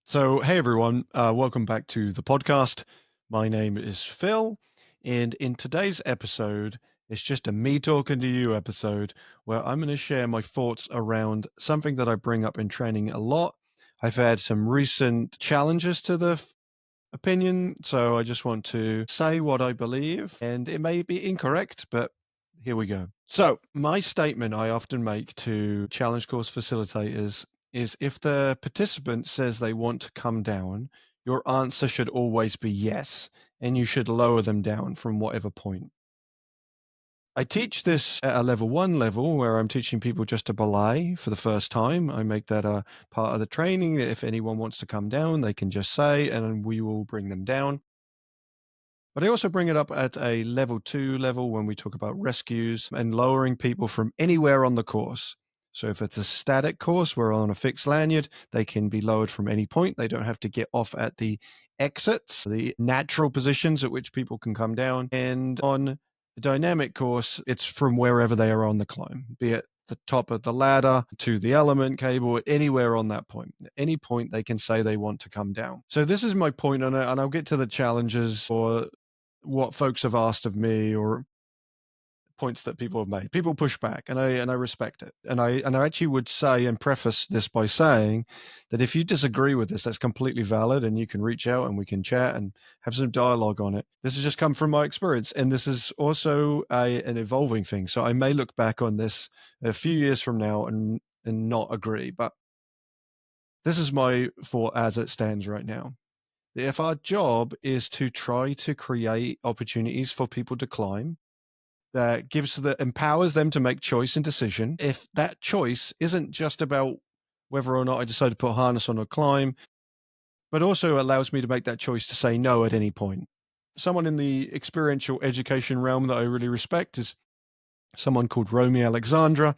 So, hey everyone, welcome back to the podcast. My name is Phil, and in today's episode, it's just a me talking to you episode where I'm going to share my thoughts around something that I bring up in training a lot. I've had some recent challenges to the opinion, so I just want to say what I believe, and it may be incorrect, but here we go. So, my statement I often make to challenge course facilitators is if the participant says they want to come down, your answer should always be yes, and you should lower them down from whatever point. I teach this at a level one level where I'm teaching people just to belay for the first time. I make that a part of the training. If anyone wants to come down, they can just say, and we will bring them down. But I also bring it up at a level two level when we talk about rescues and lowering people from anywhere on the course. So if it's a static course, we're on a fixed lanyard, they can be lowered from any point. They don't have to get off at the exits, the natural positions at which people can come down. And on a dynamic course, it's from wherever they are on the climb, be it the top of the ladder to the element cable, anywhere on that point. At any point, they can say they want to come down. So this is my point on it, and I'll get to the challenges or what folks have asked of me or points that people have made. People push back, and I respect it. And I actually would say and preface this by saying that if you disagree with this, that's completely valid, and you can reach out and we can chat and have some dialogue on it. This has just come from my experience, and this is also an evolving thing. So I may look back on this a few years from now and not agree, but this is my thought as it stands right now. If our job is to try to create opportunities for people to climb, that empowers them to make choice and decision. If that choice isn't just about whether or not I decide to put a harness on or climb, but also allows me to make that choice to say no at any point. Someone in the experiential education realm that I really respect is someone called Romy Alexandra.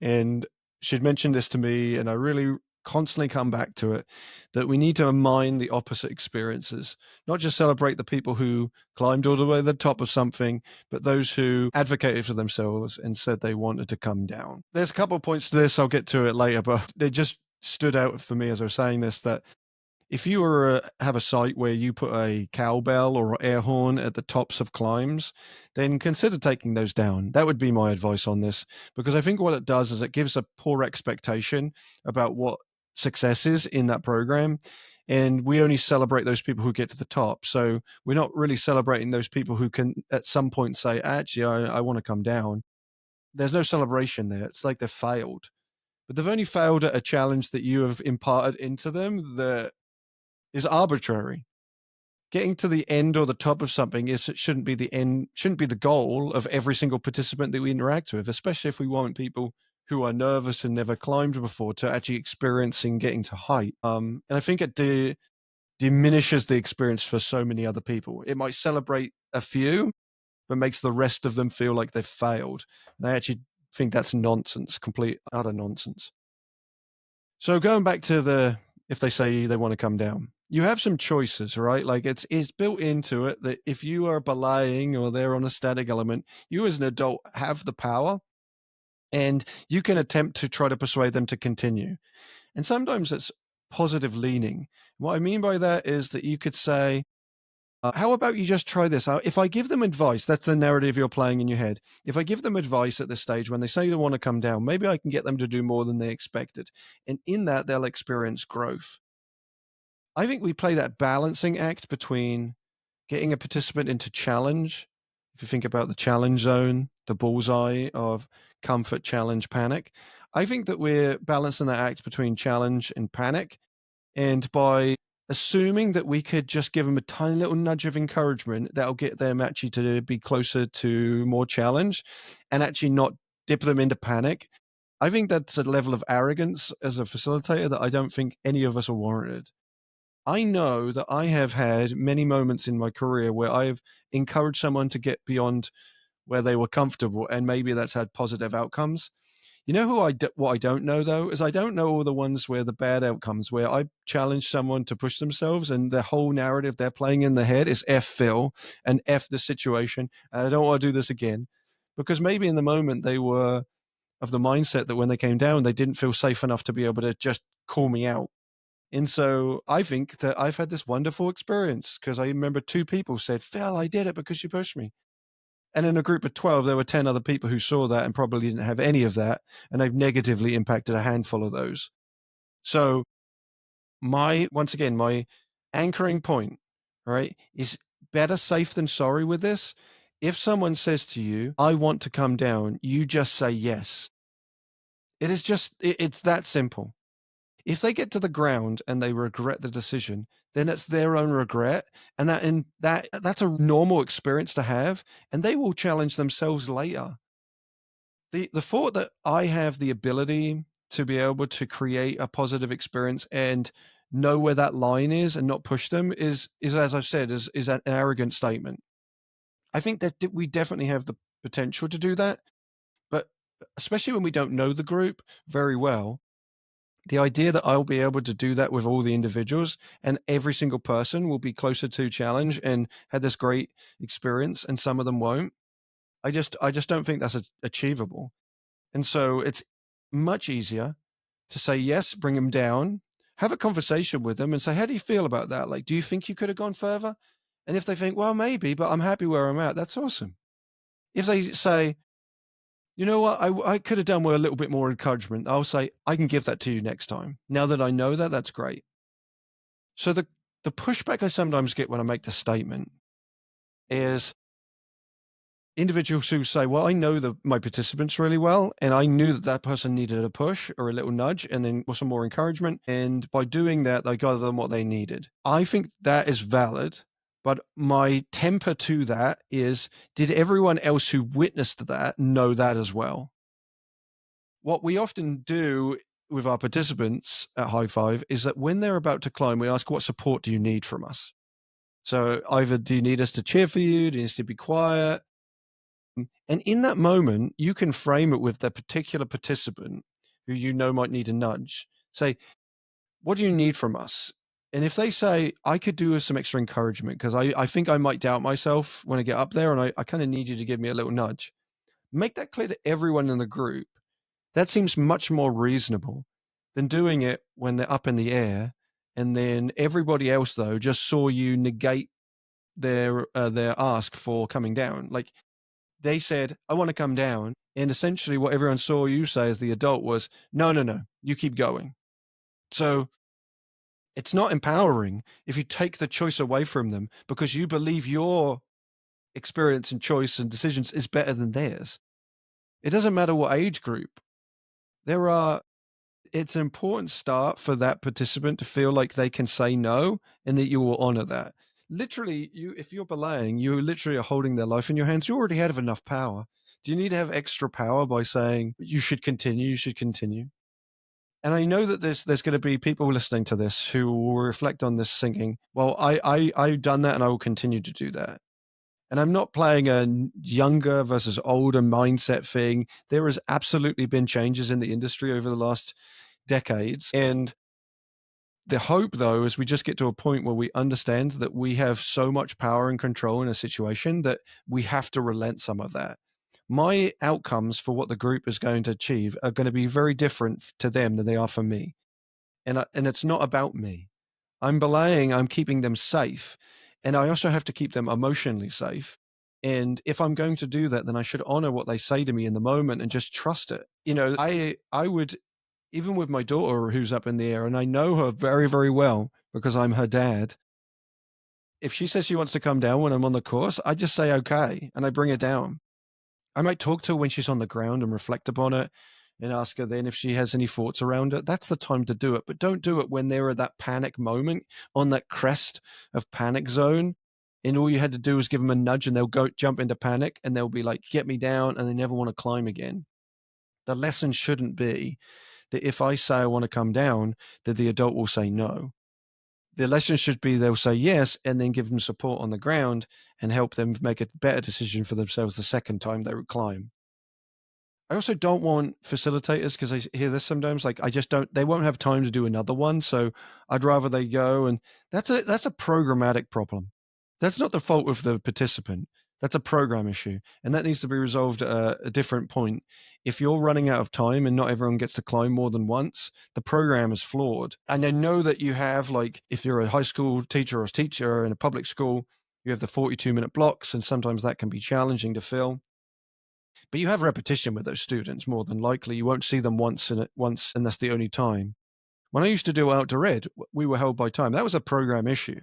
And she'd mentioned this to me, and I really constantly come back to it, that we need to mine the opposite experiences, not just celebrate the people who climbed all the way to the top of something, but those who advocated for themselves and said they wanted to come down. There's a couple of points to this. I'll get to it later, but they just stood out for me as I was saying this, that if you have a site where you put a cowbell or air horn at the tops of climbs, then consider taking those down. That would be my advice on this, because I think what it does is it gives a poor expectation about what success is in that program. And we only celebrate those people who get to the top. So we're not really celebrating those people who can at some point say, actually, I want to come down. There's no celebration there. It's like they've failed. But they've only failed at a challenge that you have imparted into them that is arbitrary. Getting to the end or the top of something shouldn't be the end, shouldn't be the goal of every single participant that we interact with, especially if we want people who are nervous and never climbed before to actually experiencing getting to height. And I think it diminishes the experience for so many other people. It might celebrate a few, but makes the rest of them feel like they've failed. And I actually think that's nonsense, complete utter nonsense. So going back to if they say they want to come down, you have some choices, right? Like it's built into it that if you are belaying or they're on a static element, you as an adult have the power and you can attempt to try to persuade them to continue. And sometimes it's positive leaning. What I mean by that is that you could say, how about you just try this? If I give them advice, that's the narrative you're playing in your head. If I give them advice at this stage when they say they want to come down, maybe I can get them to do more than they expected. And in that, they'll experience growth. I think we play that balancing act between getting a participant into challenge. If you think about the challenge zone, the bullseye of comfort, challenge, panic, I think that we're balancing that act between challenge and panic. And by assuming that we could just give them a tiny little nudge of encouragement, that'll get them actually to be closer to more challenge and actually not dip them into panic. I think that's a level of arrogance as a facilitator that I don't think any of us are warranted. I know that I have had many moments in my career where I've encouraged someone to get beyond where they were comfortable, and maybe that's had positive outcomes. You know what I don't know though is I don't know all the ones where the bad outcomes where I challenge someone to push themselves and the whole narrative they're playing in their head is F Phil and F the situation and I don't want to do this again, because maybe in the moment they were of the mindset that when they came down they didn't feel safe enough to be able to just call me out. And so I think that I've had this wonderful experience because I remember 2 people said, "Phil, I did it because you pushed me." And in a group of 12, there were 10 other people who saw that and probably didn't have any of that, and they've negatively impacted a handful of those. So once again, my anchoring point, right, is better safe than sorry with this. If someone says to you, "I want to come down," you just say yes. It's that simple. If they get to the ground and they regret the decision, then it's their own regret, and that's a normal experience to have, and they will challenge themselves later. The thought that I have the ability to be able to create a positive experience and know where that line is and not push them is as I've said, is an arrogant statement. I think that we definitely have the potential to do that, but especially when we don't know the group very well, the idea that I'll be able to do that with all the individuals and every single person will be closer to challenge and had this great experience and some of them won't. I just don't think that's achievable. And so it's much easier to say yes, bring them down, have a conversation with them and say, "How do you feel about that? Like, do you think you could have gone further?" And if they think, "Well, maybe, but I'm happy where I'm at," that's awesome. If they say, "You know what? I could have done with a little bit more encouragement," I'll say, "I can give that to you next time. Now that I know that, that's great." So the pushback I sometimes get when I make the statement is individuals who say, "Well, I know my participants really well, and I knew that that person needed a push or a little nudge, and then or some more encouragement, and by doing that, I got them what they needed." I think that is valid, but my temper to that is, did everyone else who witnessed that know that as well? What we often do with our participants at High Five is that when they're about to climb, we ask, "What support do you need from us?" So either do you need us to cheer for you? Do you need us to be quiet? And in that moment, you can frame it with the particular participant who you know might need a nudge. Say, "What do you need from us?" And if they say, "I could do with some extra encouragement because I think I might doubt myself when I get up there and I kind of need you to give me a little nudge," make that clear to everyone in the group. That seems much more reasonable than doing it when they're up in the air and then everybody else, though, just saw you negate their ask for coming down. Like, they said, "I want to come down." And essentially what everyone saw you say as the adult was, "No, no, no, you keep going." So it's not empowering if you take the choice away from them because you believe your experience and choice and decisions is better than theirs. It doesn't matter what age group. There are It's an important start for that participant to feel like they can say no and that you will honor that. Literally, if you're belaying, you literally are holding their life in your hands. You already have enough power. Do you need to have extra power by saying you should continue, you should continue? And I know that there's going to be people listening to this who will reflect on this thinking, "Well, I've done that and I will continue to do that." And I'm not playing a younger versus older mindset thing. There has absolutely been changes in the industry over the last decades. And the hope, though, is we just get to a point where we understand that we have so much power and control in a situation that we have to relent some of that. My outcomes for what the group is going to achieve are going to be very different to them than they are for me. And it's not about me. I'm belaying, I'm keeping them safe. And I also have to keep them emotionally safe. And if I'm going to do that, then I should honor what they say to me in the moment and just trust it. I would, even with my daughter who's up in the air, and I know her very, very well because I'm her dad. If she says she wants to come down when I'm on the course, I just say okay, and I bring her down. I might talk to her when she's on the ground and reflect upon it and ask her then if she has any thoughts around it. That's the time to do it. But don't do it when they're at that panic moment on that crest of panic zone. And all you had to do is give them a nudge and they'll go jump into panic and they'll be like, "Get me down," and they never want to climb again. The lesson shouldn't be that if I say I want to come down, that the adult will say no. The lesson should be they'll say yes and then give them support on the ground and help them make a better decision for themselves the second time they climb. I also don't want facilitators because I hear this sometimes. Like, I just don't. They won't have time to do another one, so I'd rather they go. And that's a programmatic problem. That's not the fault of the participant. That's a program issue, and that needs to be resolved at a different point. If you're running out of time and not everyone gets to climb more than once, the program is flawed. And I know that you have, like, if you're a high school teacher or a teacher in a public school, you have the 42-minute blocks, and sometimes that can be challenging to fill. But you have repetition with those students more than likely. You won't see them once, and that's the only time. When I used to do Out to Red, we were held by time. That was a program issue.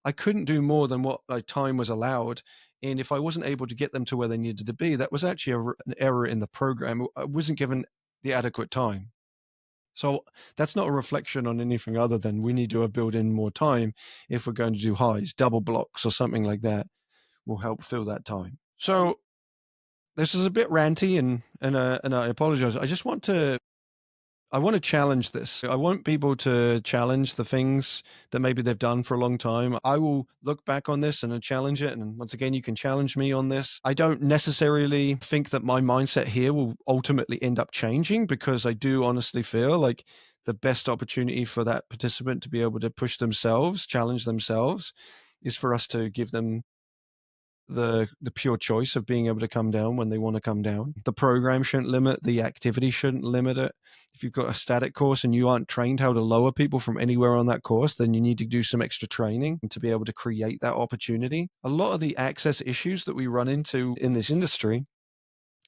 I couldn't do more than what my time was allowed. And if I wasn't able to get them to where they needed to be, that was actually an error in the program. I wasn't given the adequate time. So that's not a reflection on anything other than we need to build in more time if we're going to do highs, double blocks, or something like that will help fill that time. So this is a bit ranty, and I apologize. I want to challenge this. I want people to challenge the things that maybe they've done for a long time. I will look back on this and challenge it. And once again, you can challenge me on this. I don't necessarily think that my mindset here will ultimately end up changing, because I do honestly feel like the best opportunity for that participant to be able to push themselves, challenge themselves, is for us to give them the pure choice of being able to come down when they want to come down. The program shouldn't limit, the activity shouldn't limit it. If you've got a static course and you aren't trained how to lower people from anywhere on that course, then you need to do some extra training to be able to create that opportunity. A lot of the access issues that we run into in this industry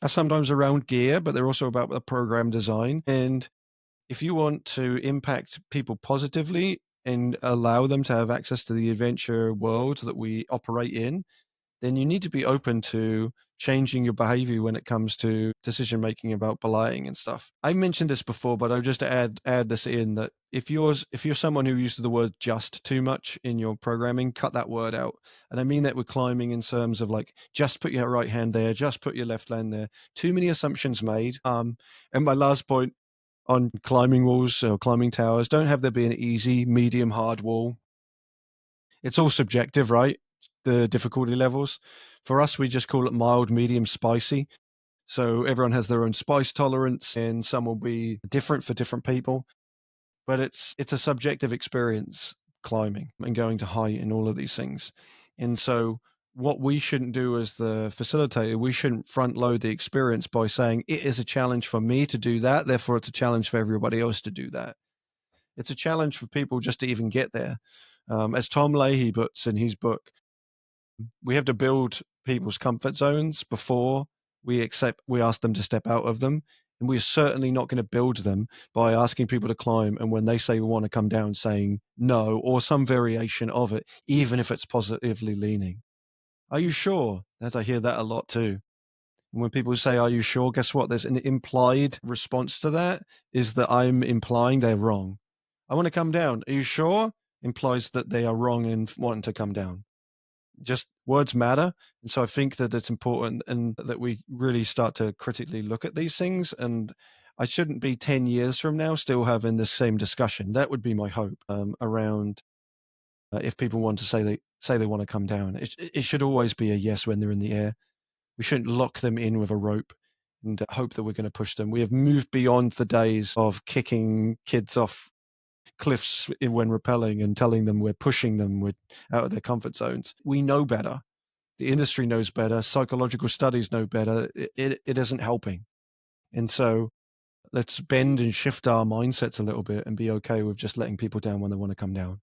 are sometimes around gear, but they're also about the program design. And if you want to impact people positively and allow them to have access to the adventure world that we operate in, then you need to be open to changing your behavior when it comes to decision making about belaying and stuff. I mentioned this before, but I'll just add this in, that if you're someone who uses the word just too much in your programming, cut that word out. And I mean that with climbing in terms of, like, just put your right hand there, just put your left hand there. Too many assumptions made. And my last point on climbing walls or climbing towers: don't have there be an easy, medium, hard wall. It's all subjective, right? The difficulty levels. For us, we just call it mild, medium, spicy. So everyone has their own spice tolerance, and some will be different for different people. But it's a subjective experience, climbing and going to height and all of these things. And so what we shouldn't do as the facilitator, we shouldn't front load the experience by saying it is a challenge for me to do that, therefore it's a challenge for everybody else to do that. It's a challenge for people just to even get there. As Tom Leahy puts in his book, we have to build people's comfort zones before we ask them to step out of them. And we're certainly not going to build them by asking people to climb, and when they say we want to come down, saying no or some variation of it, even if it's positively leaning. Are you sure? That I hear that a lot too. And when people say, are you sure? Guess what? There's an implied response to that, is that I'm implying they're wrong. I want to come down. Are you sure? Implies that they are wrong in wanting to come down. Just words matter. And so I think that it's important, and that we really start to critically look at these things. And I shouldn't be 10 years from now still having the same discussion. That would be my hope, around if people want to say they want to come down. It should always be a yes when they're in the air. We shouldn't lock them in with a rope and hope that we're going to push them. We have moved beyond the days of kicking kids off cliffs when rappelling and telling them we're pushing them out of their comfort zones. We know better. The industry knows better. Psychological studies know better. It isn't helping. And so let's bend and shift our mindsets a little bit and be okay with just letting people down when they want to come down.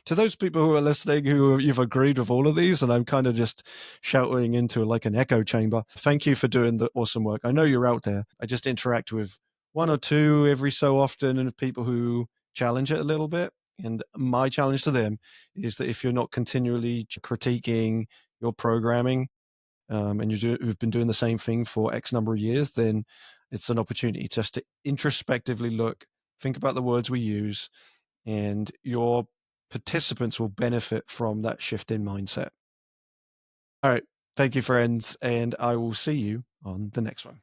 To those people who are listening who you've agreed with all of these, and I'm kind of just shouting into like an echo chamber, thank you for doing the awesome work. I know you're out there. I just interact with one or two every so often, and people who challenge it a little bit. And my challenge to them is that if you're not continually critiquing your programming, and you've been doing the same thing for X number of years, then it's an opportunity just to introspectively look, think about the words we use, and your participants will benefit from that shift in mindset. All right. Thank you, friends. And I will see you on the next one.